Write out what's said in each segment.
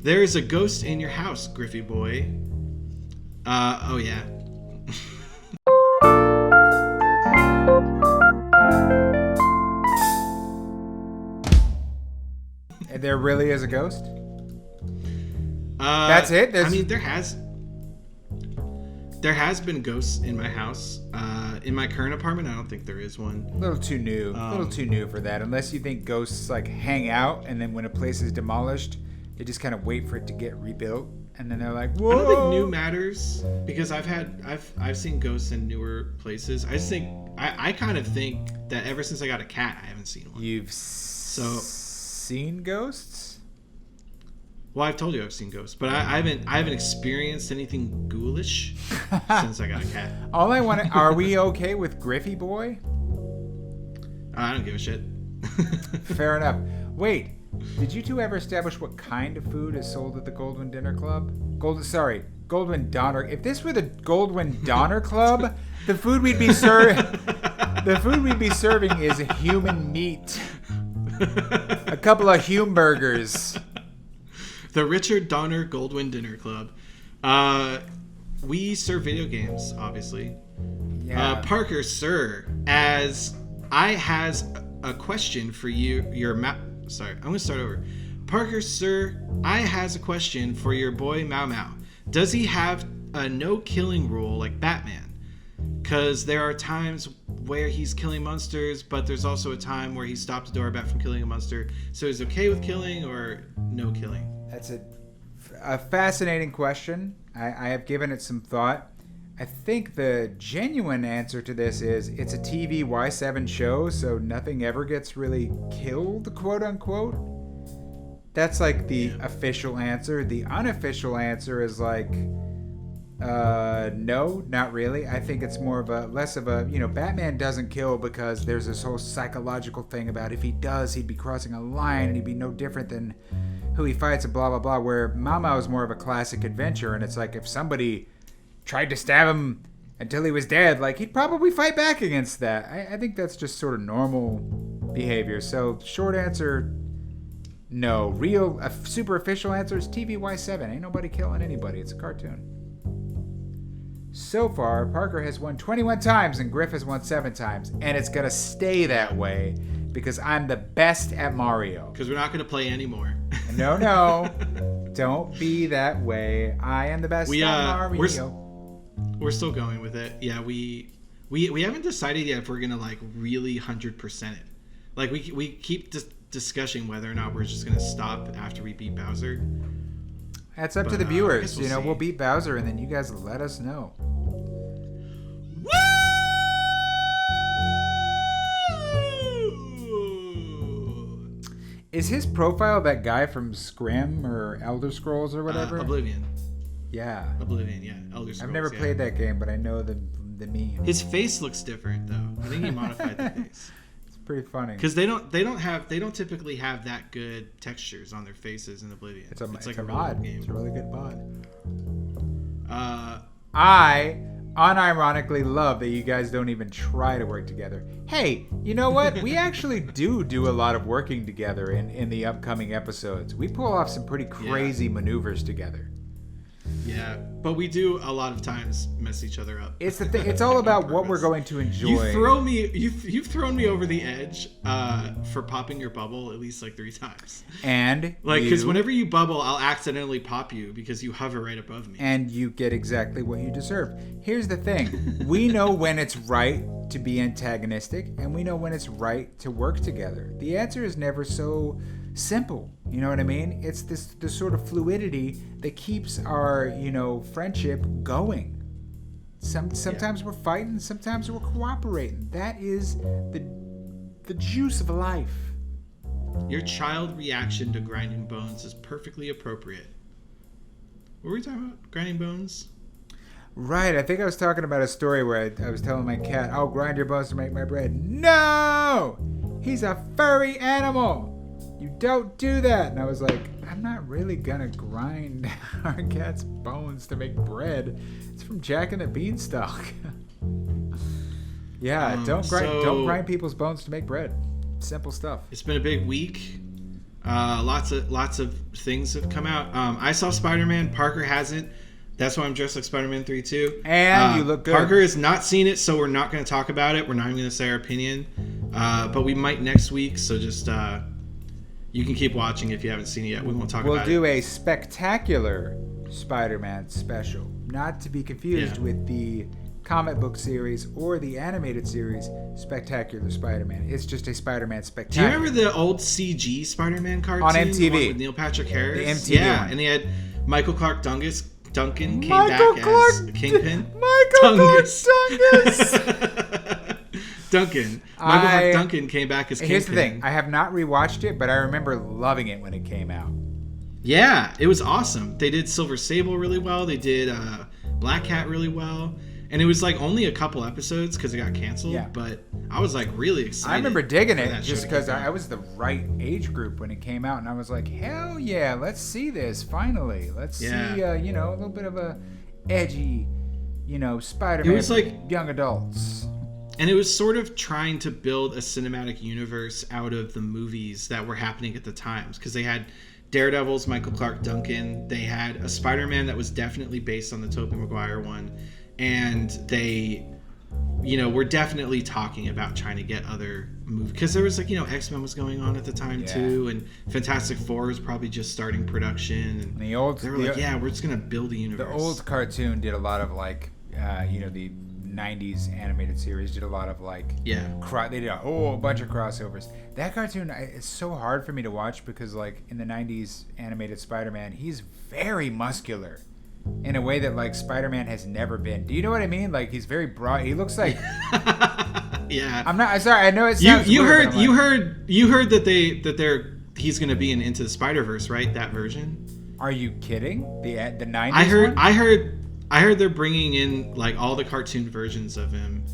There is a ghost in your house, Griffy boy. Oh yeah. There really is a ghost? That's it? I mean, there has been ghosts in my house. In my current apartment, I don't think there is one. A little too new. A little too new for that. Unless you think ghosts like hang out, and then when a place is demolished, they just kind of wait for it to get rebuilt, and then they're like, "Whoa!" I don't think new matters because I've seen ghosts in newer places. I kind of think that ever since I got a cat, I haven't seen one. You've seen ghosts? Well, I've told you I've seen ghosts, but I haven't experienced anything ghoulish since I got a cat. All I want to... Are we okay with Griffy Boy? I don't give a shit. Fair enough. Wait, did you two ever establish what kind of food is sold at the Goldwynn Dinner Club? Goldwynn Donner. If this were the Goldwynn Donner Club, the food we'd be serving is human meat. A couple of Humburgers. The Richard Donner Goldwynn Dinner Club. We serve video games, obviously. Yeah. Parker, sir, as I has a question for you. Sorry, I'm gonna start over. Parker, sir, I has a question for your boy Mau Mau. Does he have a no killing rule like Batman? Because there are times where he's killing monsters, but there's also a time where he stops Dorbat from killing a monster. So is okay with killing or no killing? That's a fascinating question. I have given it some thought. I think the genuine answer to this is it's a TV Y7 show, so nothing ever gets really killed, quote unquote. That's like the official answer. The unofficial answer is like, no, not really. I think it's more of less of a, Batman doesn't kill because there's this whole psychological thing about if he does, he'd be crossing a line and he'd be no different than who he fights and blah, blah, blah, where Mau Mau is more of a classic adventure, and it's like if somebody tried to stab him until he was dead, like he'd probably fight back against that. I think that's just sort of normal behavior. So short answer, no. Real, super official answer is TVY7. Ain't nobody killing anybody. It's a cartoon. So far, Parker has won 21 times and Grif has won 7 times. And it's going to stay that way because I'm the best at Mario. Because we're not going to play anymore. No. Don't be that way. I am the best at Mario. We're still going with it. Yeah, we haven't decided yet if we're going to like really 100% it. Like we keep discussing whether or not we're just going to stop after we beat Bowser. That's up to the viewers. We'll beat Bowser and then you guys let us know. Woo! Is his profile that guy from Scrim or Elder Scrolls or whatever? Oblivion. Yeah. Oblivion, yeah. Elder Scrolls. I've never played that game, but I know the meme. His face looks different though. I think he modified the face. It's pretty funny. Because they don't typically have that good textures on their faces in Oblivion. It's like a really mod. Game. It's a really good mod. I unironically love that you guys don't even try to work together. Hey, you know what? We actually do a lot of working together in the upcoming episodes. We pull off some pretty crazy maneuvers together. Yeah, but we do a lot of times mess each other up. It's the thing. It's all about what we're going to enjoy. You've thrown me over the edge for popping your bubble at least like 3 times. And because whenever you bubble, I'll accidentally pop you because you hover right above me. And you get exactly what you deserve. Here's the thing: we know when it's right to be antagonistic, and we know when it's right to work together. The answer is never so simple. You know what I mean? It's this sort of fluidity that keeps our, friendship going. Sometimes we're fighting, sometimes we're cooperating. That is the juice of life. Your child reaction to grinding bones is perfectly appropriate. What were we talking about? Grinding bones? Right, I think I was talking about a story where I was telling my cat, I'll grind your bones to make my bread. No! He's a furry animal! You don't do that. And I was like, I'm not really gonna grind our cat's bones to make bread. It's from Jack and the Beanstalk. Yeah, don't grind people's bones to make bread. Simple stuff. It's been a big week. Lots of things have come out. I saw Spider-Man. Parker hasn't. That's why I'm dressed like Spider-Man 3 too. And you look good. Parker has not seen it, so we're not going to talk about it. We're not even going to say our opinion. But we might next week, so just you can keep watching if you haven't seen it yet. We won't talk about it. We'll do a spectacular Spider-Man special. Not to be confused with the comic book series or the animated series Spectacular Spider-Man. It's just a Spider-Man Spectacular. Do you remember the old CG Spider-Man cartoon? On MTV. The one with Neil Patrick Harris? The MTV Yeah, one. and they had Michael Clark Duncan came back as Kingpin. Michael Clark Dungus! Duncan. Michael Clark Duncan came back as Kingpin. Here's the thing. I have not rewatched it, but I remember loving it when it came out. Yeah, it was awesome. They did Silver Sable really well. They did Black Cat really well. And it was like only a couple episodes because it got canceled. Yeah. But I was like really excited. I remember digging it just because I was the right age group when it came out. And I was like, hell yeah, let's see this finally. Let's see, a little bit of a edgy, Spider-Man it was like young adults. And it was sort of trying to build a cinematic universe out of the movies that were happening at the times. Because they had Daredevil's Michael Clark Duncan. They had a Spider-Man that was definitely based on the Tobey Maguire one. And they, were definitely talking about trying to get other movies. Because there was X-Men was going on at the time too. And Fantastic Four was probably just starting production. And they were we're just going to build a universe. The old cartoon did a lot of the 90s animated series did a lot of they did a whole bunch of crossovers. That cartoon it's so hard for me to watch because in the 90s animated Spider-Man, he's very muscular in a way that Spider-Man has never been. Do you know what I mean? He's very broad. He looks like yeah. I'm not sorry. I know it sounds you weird, heard that he's going to be in Into the Spider-Verse, right? That version? Are you kidding? The 90s I heard they're bringing in all the cartoon versions of him.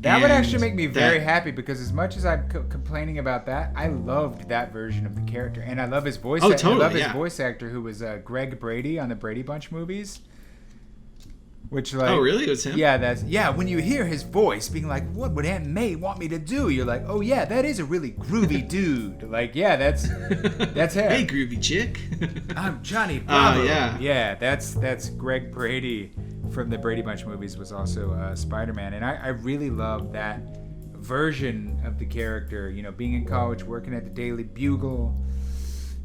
That would actually make me very happy because as much as I'm complaining about that, I loved that version of the character, and I love his voice. Totally, I love his voice actor who was Greg Brady on the Brady Bunch movies. Which oh really? It was him? Yeah. When you hear his voice being like, "What would Aunt May want me to do?" You're like, "Oh yeah, that is a really groovy dude." That's him. Hey, groovy chick. I'm Johnny Bravo. Yeah. That's Greg Brady from the Brady Bunch movies was also Spider-Man, and I really love that version of the character. Being in college, working at the Daily Bugle,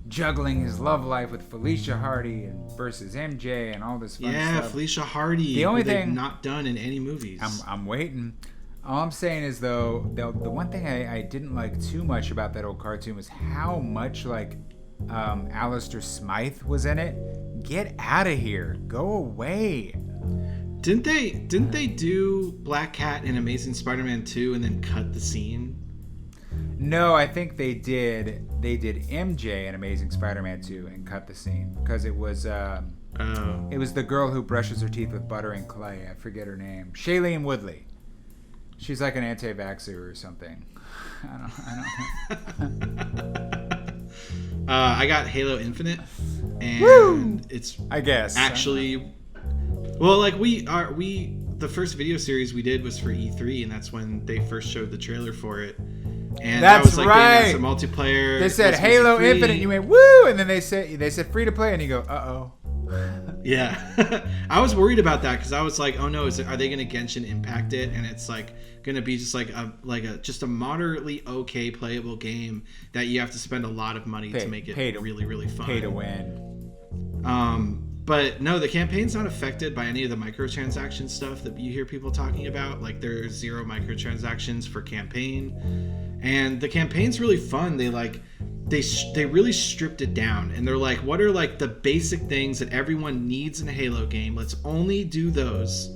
juggling his love life with Felicia Hardy and versus MJ and all this fun stuff. Yeah, Felicia Hardy. The only thing thing not done in any movies. I'm waiting. All I'm saying is though, the one thing I didn't like too much about that old cartoon was how much Alistair Smythe was in it. Get out of here. Go away. Didn't they do Black Cat and Amazing Spider-Man 2 and then cut the scene? No, I think they did. They did MJ and Amazing Spider-Man 2 and cut the scene because it was it was the girl who brushes her teeth with butter and clay. I forget her name. Shailene Woodley. She's like an anti-vaxxer or something. I don't. I got Halo Infinite, and it's I guess actually. Well, the first video series we did was for E3, and that's when they first showed the trailer for it. And that's that was right. They announced a multiplayer. They said Halo Infinite, and you went woo, and then they said free to play, and you go uh-oh. Yeah, I was worried about that because I was like, oh no, are they going to Genshin Impact it, and it's going to be just just a moderately okay playable game that you have to spend a lot of money to make it really really fun. Pay to win. But no, the campaign's not affected by any of the microtransaction stuff that you hear people talking about. There's 0 microtransactions for campaign, and the campaign's really fun. They really stripped it down, and they're like, what are the basic things that everyone needs in a Halo game? Let's only do those,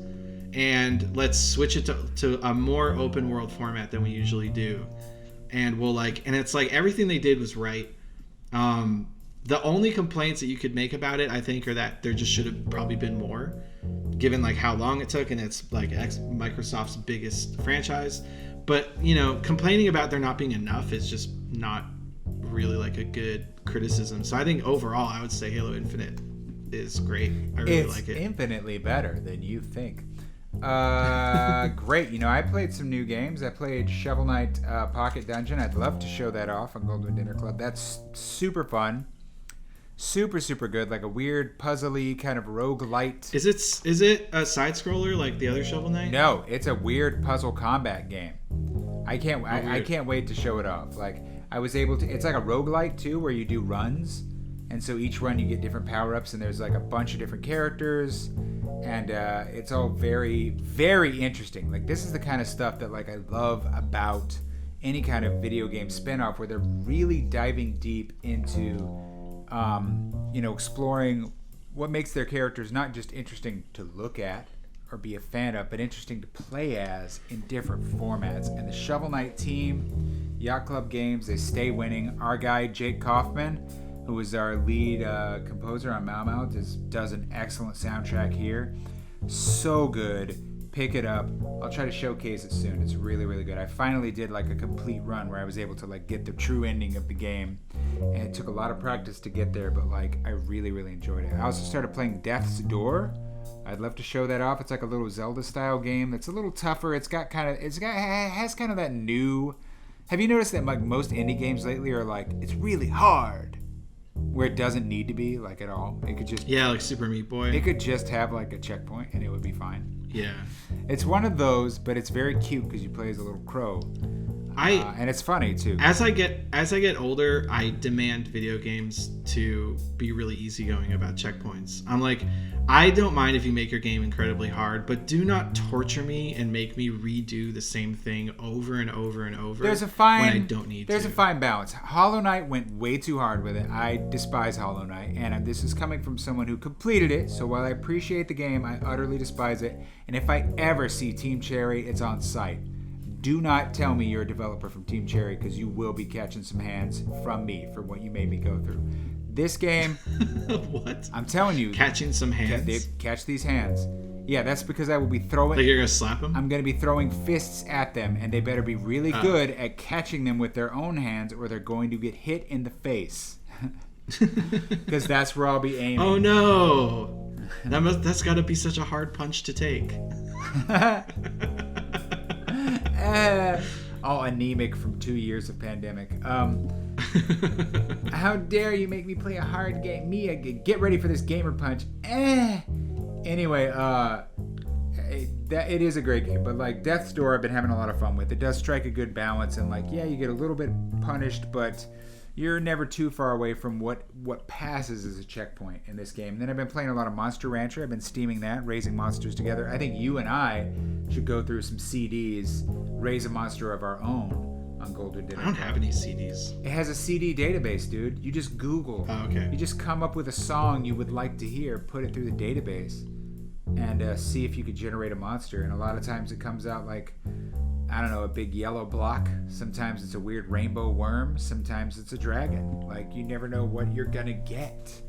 and let's switch it to a more open world format than we usually do. And we'll and it's everything they did was right. The only complaints that you could make about it, I think, are that there just should have probably been more, given how long it took, and it's Microsoft's biggest franchise. But complaining about there not being enough is just not really a good criticism. So I think overall, I would say Halo Infinite is great. I really like it. It's infinitely better than you think. Great. You know, I played some new games. I played Shovel Knight Pocket Dungeon. I'd love to show that off on Goldwynn Dinner Club. That's super fun. Super, super good. Like a weird, puzzly kind of roguelite. Is it a side scroller like the other Shovel Knight? No, it's a weird puzzle combat game. I can't wait to show it off. Like I was able to. It's like a roguelite too, where you do runs, and so each run you get different power ups, and there's like a bunch of different characters, and it's all very, very interesting. Like this is the kind of stuff that like I love about any kind of video game spin-off, where they're really diving deep into, exploring what makes their characters not just interesting to look at or be a fan of, but interesting to play as in different formats. And the Shovel Knight team, Yacht Club Games, they stay winning. Our guy Jake Kaufman, who is our lead composer on Mau Mau, does an excellent soundtrack here. So good. Pick it up. I'll try to showcase it soon. It's really, really good. I finally did like a complete run where I was able to like get the true ending of the game, and it took a lot of practice to get there, but like I really, really enjoyed it. I also started playing Death's Door. I'd love to show that off. It's like a little Zelda style game that's a little tougher. It has kind of that new. Have you noticed that like most indie games lately are like it's really hard, where it doesn't need to be like at all. It could just like Super Meat Boy. It could just have like a checkpoint and it would be fine. Yeah, it's one of those, but it's very cute because you play as a little crow. And it's funny too. As I get older, I demand video games to be really easygoing about checkpoints. I'm like, I don't mind if you make your game incredibly hard, but do not torture me and make me redo the same thing over and over and over. There's a fine when I don't need There's to. a fine balance. Hollow Knight went way too hard with it. I despise Hollow Knight, and this is coming from someone who completed it. So while I appreciate the game, I utterly despise it. And if I ever see Team Cherry, it's on site. Do not tell me you're a developer from Team Cherry, because you will be catching some hands from me for what you made me go through. This game, what? I'm telling you, catching some hands. They catch these hands. Yeah, that's because I will be throwing. Like you're gonna slap them? I'm gonna be throwing fists at them, and they better be really good at catching them with their own hands, or they're going to get hit in the face. Because that's where I'll be aiming. Oh no! That's got to be such a hard punch to take. All anemic from 2 years of pandemic. How dare you make me play a hard game? Mia, get ready for this gamer punch. Anyway, it is a great game, but like Death's Door, I've been having a lot of fun with. It does strike a good balance, and like, yeah, you get a little bit punished, but you're never too far away from what passes as a checkpoint in this game. And then I've been playing a lot of Monster Rancher. I've been steaming that, raising monsters together. I think you and I should go through some CDs, raise a monster of our own on Goldwynn Dinner Club. I don't have any CDs. It has a CD database, dude. You just Google. Oh, okay. You just come up with a song you would like to hear, put it through the database, and see if you could generate a monster. And a lot of times it comes out like, I don't know, a big yellow block. Sometimes it's a weird rainbow worm. Sometimes it's a dragon. Like, you never know what you're gonna get.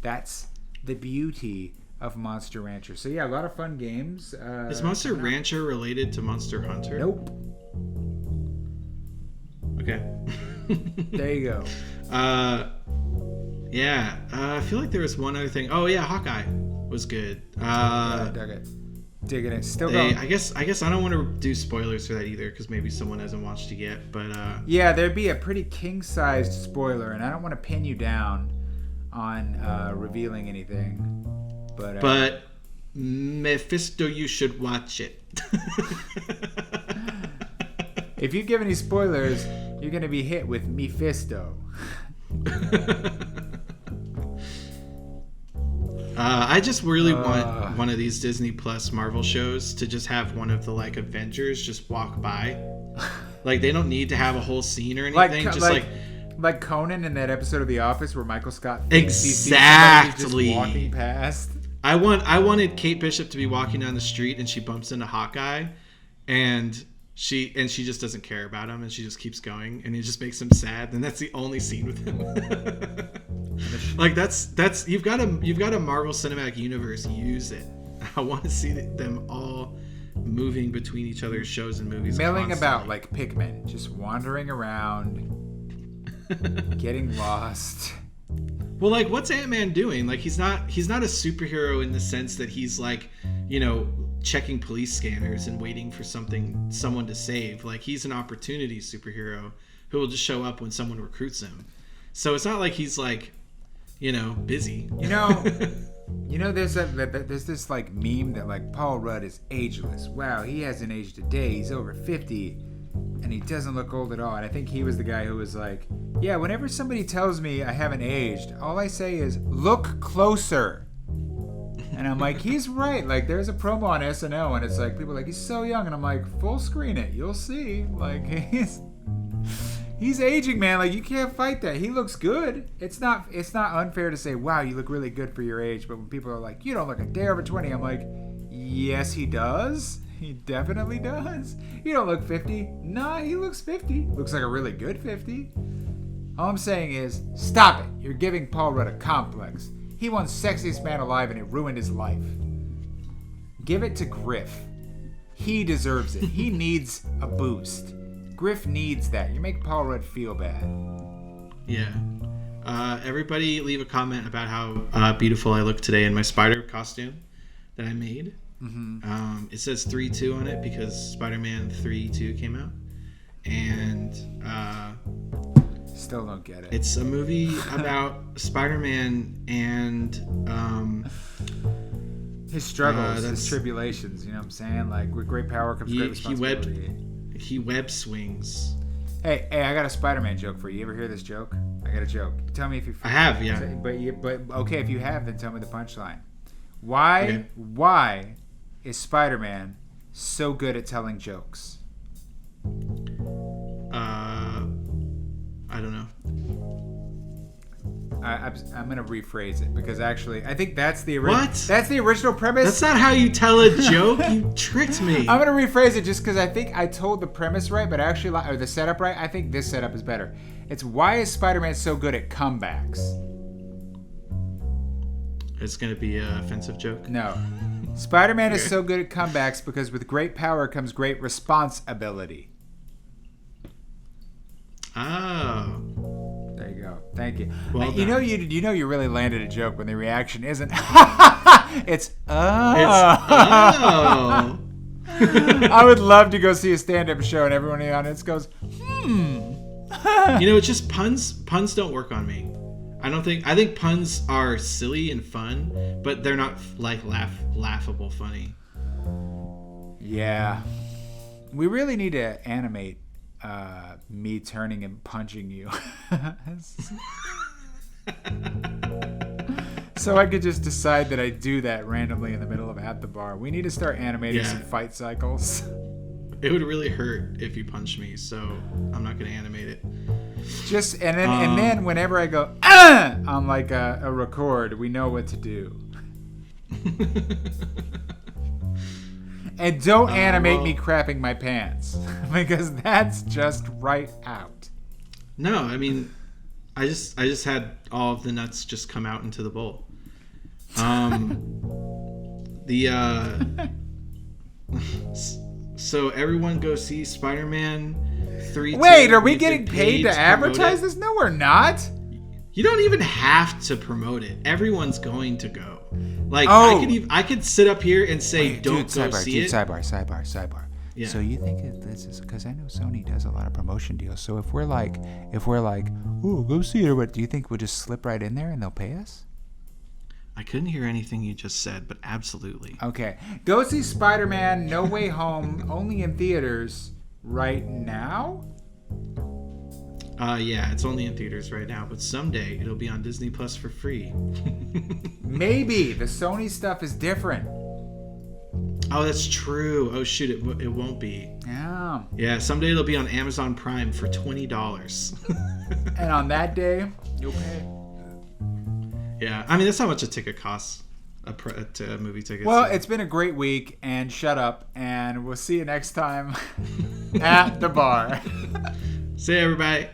That's the beauty of Monster Rancher. So yeah, a lot of fun games. Is Monster Rancher related to Monster Hunter? Nope. Okay. There you go. Yeah. I feel like there was one other thing. Oh yeah, Hawkeye was good. Dug it. Digging it. Still going. I guess I don't want to do spoilers for that either, because maybe someone hasn't watched it yet. But yeah, there'd be a pretty king-sized spoiler, and I don't want to pin you down on revealing anything. But Mephisto, you should watch it. If you give any spoilers, you're gonna be hit with Mephisto. I just really want one of these Disney Plus Marvel shows to just have one of the like Avengers just walk by. Like, they don't need to have a whole scene or anything. Like Conan in that episode of The Office where Michael Scott exactly just walking past. I wanted Kate Bishop to be walking down the street and she bumps into Hawkeye, and she just doesn't care about him, and she just keeps going, and it just makes him sad. And that's the only scene with him. Like, that's you've got a Marvel Cinematic Universe. Use it. I want to see them all moving between each other's shows and movies, milling constantly. about like Pikmin, just wandering around, getting lost. Well, like, what's Ant-Man doing? Like, he's not a superhero in the sense that he's like, checking police scanners and waiting for someone to save. Like, he's an opportunity superhero who will just show up when someone recruits him. So it's not like he's like, busy. There's this like meme that like Paul Rudd is ageless. Wow, he hasn't aged a day. He's over 50 and he doesn't look old at all. And I think he was the guy who was like, yeah, whenever somebody tells me I haven't aged, all I say is, look closer. And I'm like, he's right. Like, there's a promo on SNL and it's like, people are like, he's so young. And I'm like, full screen it. You'll see. Like, he's aging, man. Like, you can't fight that. He looks good. It's not unfair to say, wow, you look really good for your age. But when people are like, you don't look a day over 20, I'm like, yes, he does. He definitely does. You don't look 50. Nah, he looks 50. Looks like a really good 50. All I'm saying is, stop it. You're giving Paul Rudd a complex. He won Sexiest Man Alive and it ruined his life. Give it to Grif. He deserves it. He needs a boost. Grif needs that. You make Paul Rudd feel bad. Yeah. Everybody leave a comment about how beautiful I look today in my spider costume that I made. Mm-hmm. It says 3-2 on it because Spider-Man 3-2 came out. And still don't get it. It's a movie about Spider-Man and his struggles, his tribulations. You know what I'm saying? Like, with great power comes great responsibility. He web swings. Hey, I got a Spider-Man joke for you. You ever hear this joke? I got a joke. Tell me if you. I have, yeah. But okay, if you have, then tell me the punchline. Why is Spider-Man so good at telling jokes? I don't know. I'm gonna rephrase it because actually I think that's the original. What? That's the original premise. That's not how you tell a joke. You tricked me. I'm gonna rephrase it just because I think I told the premise right, but actually, or the setup right. I think this setup is better. It's why is Spider-Man so good at comebacks? It's gonna be an offensive joke. No. Spider-Man is so good at comebacks because with great power comes great responsibility. Oh. There you go. Thank you. Well you know you really landed a joke when the reaction isn't it's oh. I would love to go see a stand-up show and everyone in the audience goes, It's just puns. Puns don't work on me. I think puns are silly and fun, but they're not like laughable funny. Yeah. We really need to animate me turning and punching you. So I could just decide that I do that randomly in the middle of At the Bar. We need to start animating some fight cycles. It would really hurt if you punched me, so I'm not going to animate it. And then whenever I go on like a record, we know what to do. And don't animate me crapping my pants because that's just right out. No, I mean, I just had all of the nuts just come out into the bowl. So everyone go see Spider-Man 3. Wait, are we getting paid to advertise this? No, we're not. You don't even have to promote it. Everyone's going to go. Like, I could sit up here and say, don't go see it. Sidebar. Yeah. So you think this is because I know Sony does a lot of promotion deals. So if we're like, oh, go see it, or what? Do you think we'll just slip right in there and they'll pay us? I couldn't hear anything you just said, but absolutely. Okay, go see Spider-Man: No Way Home, only in theaters right now. Yeah, it's only in theaters right now, but someday it'll be on Disney Plus for free. Maybe the Sony stuff is different. Oh, that's true. Oh shoot, it won't be. Yeah. Yeah, someday it'll be on Amazon Prime for $20. And on that day, you'll pay. Yeah, I mean that's how much a ticket costs. A movie ticket. Well, it's been a great week, and shut up, and we'll see you next time at the bar. See you, everybody.